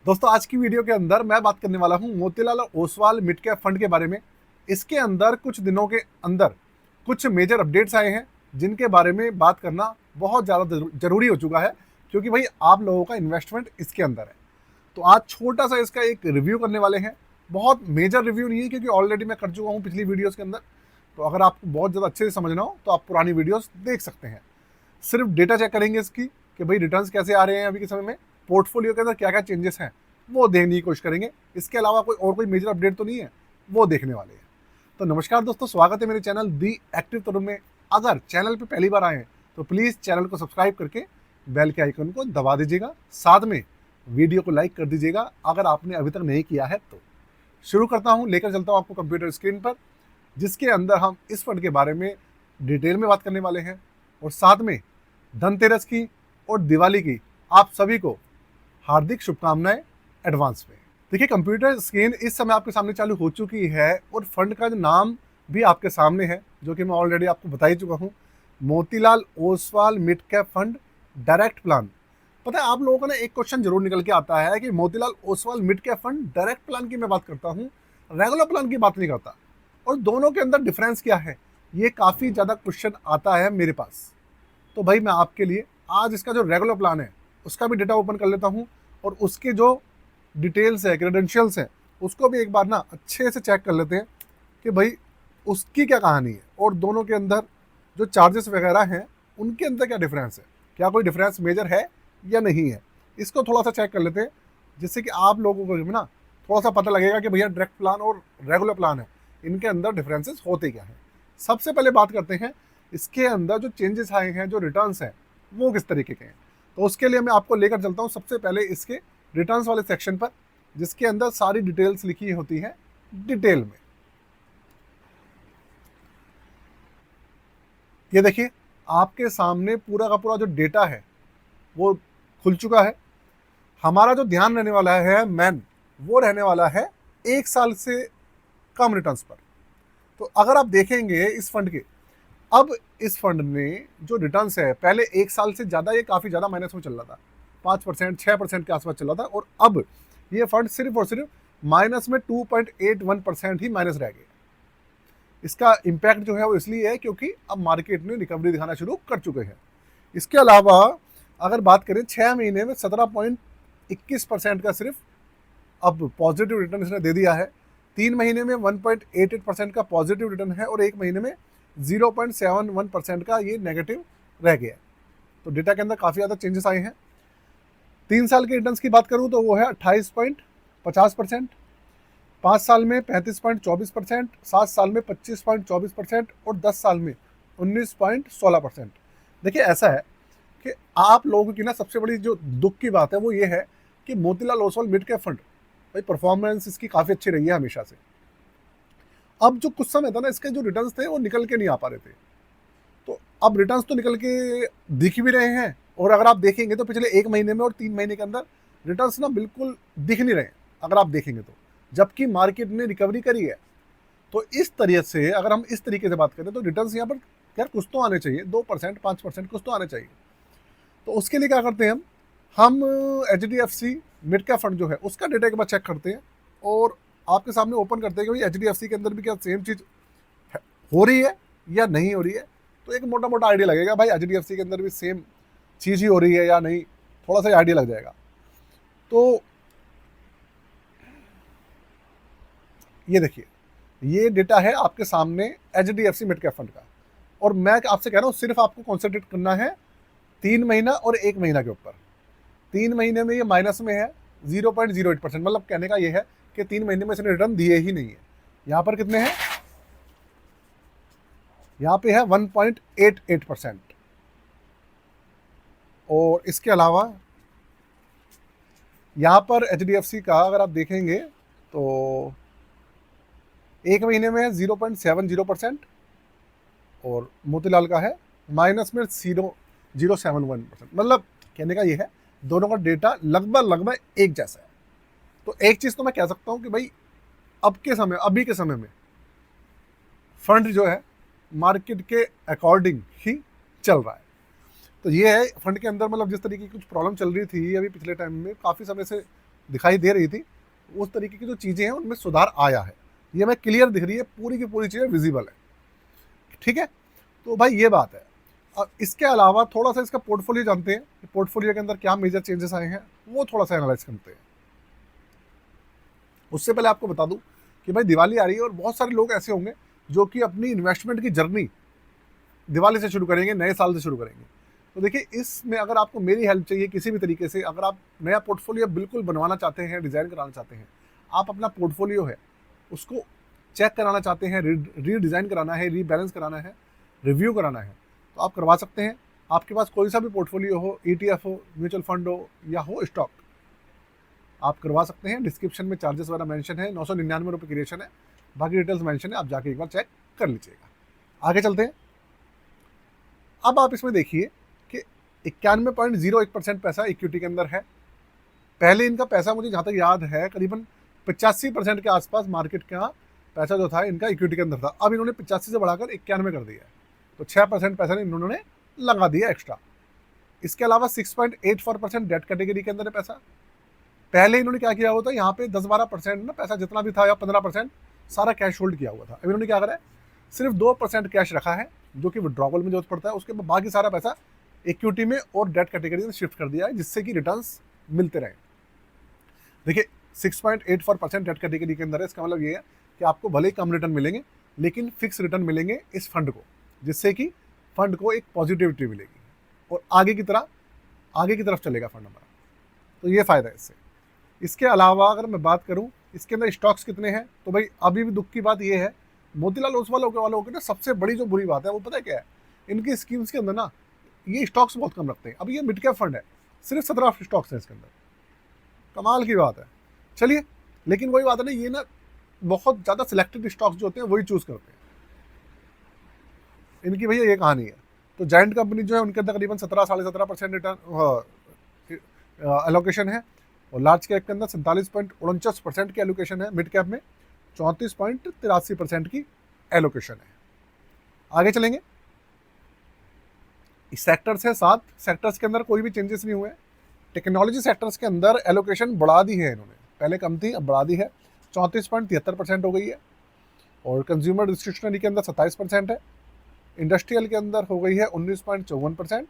दोस्तों आज की वीडियो के अंदर मैं बात करने वाला हूं Motilal Oswal mid cap fund के बारे में। इसके अंदर कुछ दिनों के अंदर कुछ मेजर अपडेट्स आए हैं जिनके बारे में बात करना बहुत ज़्यादा जरूरी हो चुका है, क्योंकि भाई आप लोगों का इन्वेस्टमेंट इसके अंदर है। तो आज छोटा सा इसका एक रिव्यू करने वाले हैं। बहुत मेजर रिव्यू नहीं है क्योंकि ऑलरेडी मैं कर चुका हूँ पिछली वीडियोज़ के अंदर। तो अगर आपको बहुत ज़्यादा अच्छे से समझना हो तो आप पुरानी वीडियोज़ देख सकते हैं। सिर्फ डेटा चेक करेंगे इसकी कि भाई रिटर्न्स कैसे आ रहे हैं अभी के समय में, पोर्टफोलियो के अंदर क्या क्या चेंजेस हैं वो देखने की कोशिश करेंगे। इसके अलावा कोई मेजर अपडेट तो नहीं है, वो देखने वाले हैं। तो नमस्कार दोस्तों, स्वागत है मेरे चैनल दी एक्टिव तरुण में। अगर चैनल पे पहली बार आए हैं तो प्लीज़ चैनल को सब्सक्राइब करके बेल के आइकन को दबा दीजिएगा, साथ में वीडियो को लाइक कर दीजिएगा अगर आपने अभी तक नहीं किया है तो। शुरू करता हूँ, लेकर चलता हूँ आपको कंप्यूटर स्क्रीन पर, जिसके अंदर हम इस फंड के बारे में डिटेल में बात करने वाले हैं और साथ में धनतेरस की और दिवाली की आप सभी को हार्दिक शुभकामनाएं एडवांस में। देखिए कंप्यूटर स्क्रीन इस समय आपके सामने चालू हो चुकी है और फंड का जो नाम भी आपके सामने है, जो कि मैं ऑलरेडी आपको बता ही चुका हूँ, Motilal Oswal mid cap fund direct plan. पता है आप लोगों का ना एक क्वेश्चन जरूर निकल के आता है कि Motilal Oswal mid cap fund direct plan की मैं बात करता हूँ, रेगुलर प्लान की बात नहीं करता, और दोनों के अंदर डिफरेंस क्या है, ये काफ़ी ज़्यादा क्वेश्चन आता है मेरे पास। तो भाई मैं आपके लिए आज इसका जो रेगुलर प्लान है उसका भी डेटा ओपन कर लेता हूँ और उसके जो डिटेल्स है, क्रेडेंशियल्स हैं, उसको भी एक बार ना अच्छे से चेक कर लेते हैं कि भाई उसकी क्या कहानी है और दोनों के अंदर जो चार्जेस वगैरह हैं उनके अंदर क्या डिफरेंस है, क्या कोई डिफरेंस मेजर है या नहीं है। इसको थोड़ा सा चेक कर लेते हैं, जिससे कि आप लोगों को ना थोड़ा सा पता लगेगा कि भैया डायरेक्ट प्लान और रेगुलर प्लान है, इनके अंदर डिफरेंसेस होते क्या हैं। सबसे पहले बात करते हैं इसके अंदर जो चेंजेस आए हैं, जो रिटर्न्स हैं वो किस तरीके के हैं। तो उसके लिए मैं आपको लेकर चलता हूँ सबसे पहले इसके रिटर्न्स वाले सेक्शन पर, जिसके अंदर सारी डिटेल्स लिखी होती हैं डिटेल में। ये देखिए आपके सामने पूरा का पूरा जो डेटा है वो खुल चुका है। हमारा जो ध्यान रहने वाला है मैन, वो रहने वाला है 1 साल से कम रिटर्न्स पर। तो अगर आप देखेंगे इस फंड के, अब इस फंड में जो रिटर्न्स है पहले 1 साल से ज़्यादा ये काफ़ी ज़्यादा माइनस में चल रहा था, 5% 6% के आसपास चल रहा था, और अब ये फंड सिर्फ और सिर्फ माइनस में 2.81% ही माइनस रह गया। इसका इम्पैक्ट जो है वो इसलिए है क्योंकि अब मार्केट ने रिकवरी दिखाना शुरू कर चुके हैं। इसके अलावा अगर बात करें 6 महीने में 17.21% का सिर्फ अब पॉजिटिव रिटर्न इसने दे दिया है। 3 महीने में 1.88% का पॉजिटिव रिटर्न है और 1 महीने में 0.71% का ये नेगेटिव रह गया। तो डेटा के अंदर काफ़ी ज़्यादा चेंजेस आए हैं। 3 साल के रिटर्न्स की बात करूँ तो वो है 28.50%, 5 साल में 35.24%, 7 साल में 25.24% और 10 साल में 19.16%। देखिए ऐसा है कि आप लोगों की ना सबसे बड़ी जो दुख की बात है वो ये है कि Motilal Oswal mid cap fund भाई परफॉर्मेंस इसकी काफ़ी अच्छी रही है हमेशा से। अब जो कुछ समय था ना इसके जो रिटर्न्स थे वो निकल के नहीं आ पा रहे थे, तो अब रिटर्न्स तो निकल के दिख भी रहे हैं, और अगर आप देखेंगे तो पिछले 1 महीने में और 3 महीने के अंदर रिटर्न्स ना बिल्कुल दिख नहीं रहे अगर आप देखेंगे तो, जबकि मार्केट ने रिकवरी करी है। तो इस तरीके से अगर हम इस तरीके से बात करें तो रिटर्न्स यहाँ पर यार कुछ तो आने चाहिए, 2% 5% कुछ तो आने चाहिए। तो उसके लिए क्या करते हैं हम HDFC मिड कैप फंड जो है उसका डेटा एक बार चेक करते हैं और आपके सामने ओपन करते हैं कि भाई HDFC के अंदर भी क्या सेम चीज़ हो रही है या नहीं हो रही है। तो एक मोटा मोटा आइडिया लगेगा भाई HDFC के अंदर भी सेम चीज़ ही हो रही है या नहीं, थोड़ा सा आइडिया लग जाएगा। तो ये देखिए ये डेटा है आपके सामने HDFC मिड कैप फंड का, और मैं आपसे कह रहा हूँ सिर्फ आपको कॉन्सेंट्रेट करना है 3 महीना और 1 महीना के ऊपर। 3 महीने में ये माइनस में है 0.08%, मतलब कहने का ये है कि 3 महीने में इसने रिटर्न दिए ही नहीं है। यहाँ पर कितने हैं, यहाँ पे है 1.88%। और इसके अलावा यहाँ पर HDFC का अगर आप देखेंगे तो 1 महीने में है 0.70%, और मोतीलाल का है माइनस में 0.71%। मतलब कहने का ये है दोनों का डेटा लगभग एक जैसा है। तो एक चीज़ तो मैं कह सकता हूँ कि भाई अभी के समय में फंड जो है मार्केट के अकॉर्डिंग ही चल रहा है। तो ये है फंड के अंदर, मतलब जिस तरीके की कुछ प्रॉब्लम चल रही थी अभी पिछले टाइम में, काफ़ी समय से दिखाई दे रही थी, उस तरीके की जो चीज़ें हैं उनमें सुधार आया है। ये हमें क्लियर दिख रही है, पूरी की पूरी चीज़ें विजिबल है। ठीक है, तो भाई ये बात है। अब इसके अलावा थोड़ा सा इसका पोर्टफोलियो जानते हैं, पोर्टफोलियो के अंदर क्या मेजर चेंजेस आए हैं वो थोड़ा सा एनालाइज करते हैं। उससे पहले आपको बता दूं कि भाई दिवाली आ रही है और बहुत सारे लोग ऐसे होंगे जो कि अपनी इन्वेस्टमेंट की जर्नी दिवाली से शुरू करेंगे, नए साल से शुरू करेंगे। तो देखिए, इसमें अगर आपको मेरी हेल्प चाहिए किसी भी तरीके से, अगर आप नया पोर्टफोलियो बिल्कुल बनवाना चाहते हैं, डिज़ाइन कराना चाहते हैं, आप अपना पोर्टफोलियो है उसको चेक कराना चाहते हैं, रीडिज़ाइन कराना है, रीबैलेंस कराना है, रिव्यू कराना है, तो आप करवा सकते हैं। आपके पास कोई सा भी पोर्टफोलियो हो, ETF हो, म्यूचुअल फंड हो या हो स्टॉक, आप करवा सकते हैं। डिस्क्रिप्शन में चार्जेस वगैरह मेंशन है, 999 रुपये क्रिएशन है, बाकी डिटेल्स मेंशन है, आप जाके एक बार चेक कर लीजिएगा। आगे चलते हैं। अब आप इसमें देखिए कि 91.01% पैसा इक्विटी के अंदर है। पहले इनका पैसा मुझे जहाँ तक याद है करीबन 85% के आसपास मार्केट का पैसा जो था इनका इक्विटी के अंदर था। अब इन्होंने 85 से बढ़ाकर 91 कर दिया है, तो 6% पैसा इन्होंने लगा दिया एक्स्ट्रा। इसके अलावा 6.84% डेट कैटेगरी के अंदर है पैसा। पहले इन्होंने क्या किया हुआ था, यहाँ पे 10-12% ना पैसा जितना भी था या 15% सारा कैश होल्ड किया हुआ था। अब इन्होंने क्या करा है, सिर्फ 2% कैश रखा है जो कि विड्रॉवल में जरूरत पड़ता है, उसके बाद बाकी सारा पैसा इक्विटी में और डेट कैटेगरी में शिफ्ट कर दिया है, जिससे कि रिटर्न्स मिलते रहे। देखिए 6.84% डेट कैटेगरी के अंदर है, इसका मतलब ये है कि आपको भले ही कम रिटर्न मिलेंगे लेकिन फिक्स रिटर्न मिलेंगे इस फंड को, जिससे कि फंड को एक पॉजिटिविटी मिलेगी और आगे की तरफ चलेगा फंड हमारा। तो ये फ़ायदा है इससे। इसके अलावा अगर मैं बात करूं इसके अंदर स्टॉक्स कितने हैं, तो भाई अभी भी दुख की बात ये है, मोतीलाल ओसवाल वालों की ना सबसे बड़ी जो बुरी बात है वो पता है क्या है, इनकी स्कीम्स के अंदर ना ये स्टॉक्स बहुत कम रखते हैं। अब ये मिड कैप फंड है, सिर्फ 17 स्टॉक्स हैं इसके अंदर, कमाल की बात है। चलिए, लेकिन वही बात है ना, ये ना बहुत ज़्यादा सिलेक्टेड स्टॉक्स जो होते हैं वही चूज़ करते हैं। इनकी भैया ये कहानी है। तो जायंट कंपनी जो है उनके अंदर करीबन 17-17.5% रिटर्न एलोकेशन है, और लार्ज कैप के अंदर 47.49% की एलोकेशन है, मिड कैप में 34.83% की एलोकेशन है। आगे चलेंगे। सेक्टर्स है 7 सेक्टर्स के अंदर कोई भी चेंजेस नहीं हुए। टेक्नोलॉजी सेक्टर्स के अंदर एलोकेशन बढ़ा दी है इन्होंने, पहले कम थी अब बढ़ा दी है, 34.73% हो गई है। और कंज्यूमर डिस्क्रिप्शनरी के अंदर 27% है, इंडस्ट्रियल के अंदर हो गई है 19.54%,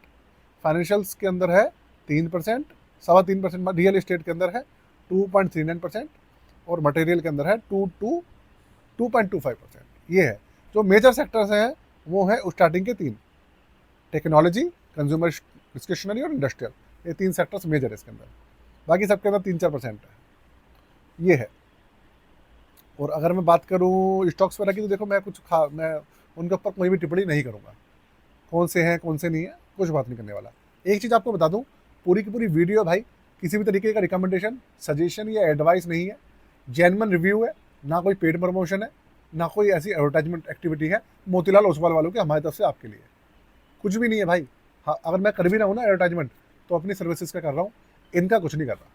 फाइनेंशियल्स के अंदर है 3%, 3.25%, रियल एस्टेट के अंदर है 2.39%, और मटेरियल के अंदर है 2.25%। ये है जो मेजर सेक्टर्स हैं, वो है स्टार्टिंग के 3, टेक्नोलॉजी, कंज्यूमर डिस्क्रिप्शनरी और इंडस्ट्रियल, ये 3 सेक्टर्स मेजर है इसके अंदर। बाकी सबके अंदर 3-4% है, ये है। और अगर मैं बात करूँ स्टॉक्स वगैरह की, तो देखो मैं उनके ऊपर कोई भी टिप्पणी नहीं करूँगा, कौन से हैं कौन से नहीं है, कुछ बात नहीं करने वाला। एक चीज़ आपको बता दूँ, पूरी की पूरी वीडियो भाई किसी भी तरीके का रिकमेंडेशन, सजेशन या एडवाइस नहीं है, जेन्युइन रिव्यू है, ना कोई पेड प्रमोशन है, ना कोई ऐसी एडवर्टाइजमेंट एक्टिविटी है मोतीलाल ओसवाल वालों की हमारी तरफ से आपके लिए, कुछ भी नहीं है भाई। हाँ, अगर मैं कर भी रहा हूँ ना एडवर्टाइजमेंट, तो अपनी सर्विसेज का कर रहा हूँ, इनका कुछ नहीं कर रहा।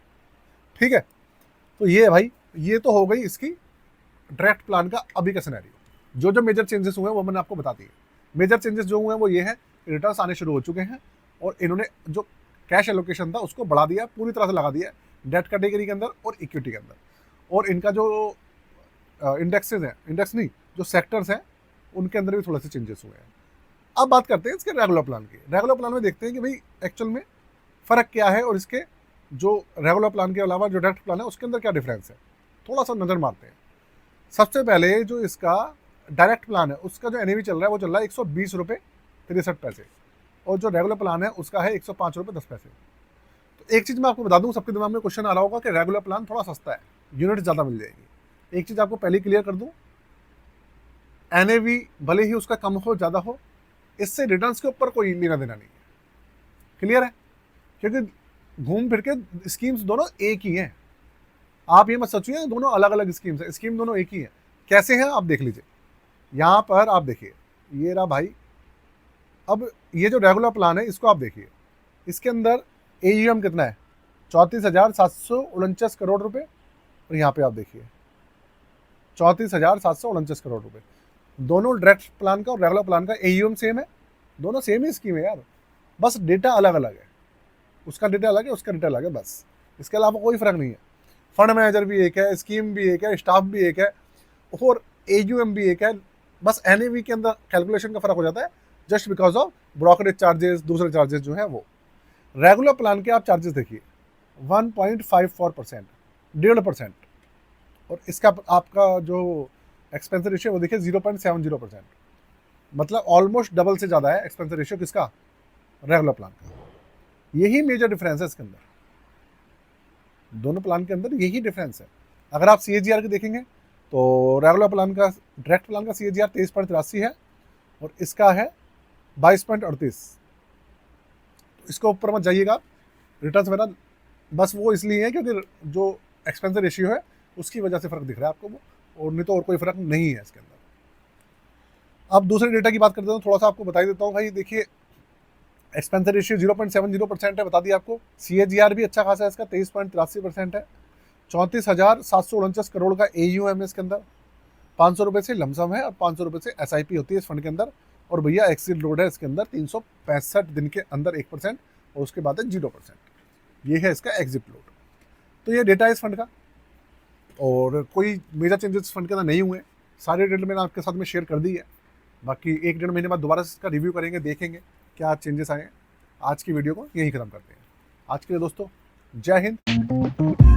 ठीक है, तो ये है भाई, ये तो हो गई इसकी डायरेक्ट प्लान का अभी का सिनेरियो। जो मेजर चेंजेस हुए हैं वो मैंने आपको बता दिए। मेजर चेंजेस जो हुए हैं वो ये है, रिटर्न्स आने शुरू हो चुके हैं और इन्होंने जो कैश एलोकेशन था उसको बढ़ा दिया, पूरी तरह से लगा दिया डेट कैटेगरी के अंदर और इक्विटी के अंदर। और इनका जो इंडेक्सेस हैं, इंडेक्स नहीं, जो सेक्टर्स हैं उनके अंदर भी थोड़े से चेंजेस हुए हैं। अब बात करते हैं इसके रेगुलर प्लान की। रेगुलर प्लान में देखते हैं कि भाई एक्चुअल में फ़र्क क्या है और इसके जो रेगुलर प्लान के अलावा जो डायरेक्ट प्लान है उसके अंदर क्या डिफरेंस है, थोड़ा सा नज़र मारते हैं। सबसे पहले जो इसका डायरेक्ट प्लान है उसका जो एनएवी चल रहा है वो चल रहा है 120 रुपये 63 पैसे, और जो रेगुलर प्लान है उसका है 105 रुपये 10 पैसे। तो एक चीज़ मैं आपको बता दूं, सबके दिमाग में क्वेश्चन आ रहा होगा कि रेगुलर प्लान थोड़ा सस्ता है, यूनिट ज़्यादा मिल जाएगी। एक चीज़ आपको पहले क्लियर कर दूं, एनएवी भले ही उसका कम हो ज़्यादा हो, इससे रिटर्न्स के ऊपर कोई लेना देना नहीं है। क्लियर है, क्योंकि घूम फिर के स्कीम्स दोनों एक ही हैं। आप ये मत सोचिए दोनों अलग अलग स्कीम्स हैं, स्कीम दोनों एक ही है। कैसे हैं आप देख लीजिए, यहाँ पर आप देखिए, ये रहा भाई। अब ये जो रेगुलर प्लान है इसको आप देखिए, इसके अंदर AUM कितना है, 34,749 करोड़ रुपए, और यहाँ पे आप देखिए 34,749 करोड़ रुपए। दोनों डायरेक्ट प्लान का और रेगुलर प्लान का AUM सेम है, दोनों सेम ही स्कीम है यार, बस डेटा अलग अलग है, उसका डेटा अलग है उसका डेटा अलग है, बस इसके अलावा कोई फ़र्क नहीं है। फंड मैनेजर भी एक है, स्कीम भी एक है, स्टाफ भी एक है और AUM भी एक है। बस NAV के अंदर कैलकुलेशन का फर्क हो जाता है just because of brokerage charges, दूसरे चार्जेस जो है वो। रेगुलर प्लान के आप चार्जेस देखिए 1.54%, 1.5%, और इसका आपका जो एक्सपेंस रेशियो वो देखिए 0.70%, मतलब ऑलमोस्ट डबल से ज़्यादा है एक्सपेंस रेशियो किसका, रेगुलर प्लान का। यही मेजर डिफरेंस है इसके अंदर, दोनों प्लान के अंदर यही डिफरेंस है। अगर आप CAGR के देखेंगे तो रेगुलर प्लान का, डायरेक्ट प्लान का CAGR 23.83 है और इसका है 22.38। इसको ऊपर मत जाइएगा, रिटर्न वगैरह बस वो इसलिए है क्योंकि जो एक्सपेंस रेशियो है उसकी वजह से फर्क दिख रहा है आपको वो, और नहीं तो और कोई फर्क नहीं है इसके अंदर। अब दूसरे डेटा की बात करते हैं, थोड़ा सा आपको बता देता हूँ भाई। देखिए एक्सपेंस रेशियो 0.70% है, बता दिया आपको। CAGR भी अच्छा खासा है इसका, 23.83% है। 34,749 करोड़ का AUM है इसके अंदर। 500 रुपये से लमसम है और 500 रुपये से SIP होती है इस फंड के अंदर। और भैया एक्सिट लोड है इसके अंदर 365 दिन के अंदर 1%, और उसके बाद है 0%। ये है इसका एग्जिट लोड। तो ये डेटा है इस फंड का, और कोई मेजर चेंजेस फंड के अंदर नहीं हुए। सारे डेटा मैंने आपके साथ में शेयर कर दी है। बाकी 1-1.5 महीने बाद दोबारा से इसका रिव्यू करेंगे, देखेंगे क्या चेंजेस आए हैं। आज की वीडियो को यहीं ख़त्म करते हैं। आज के लिए दोस्तों जय हिंद।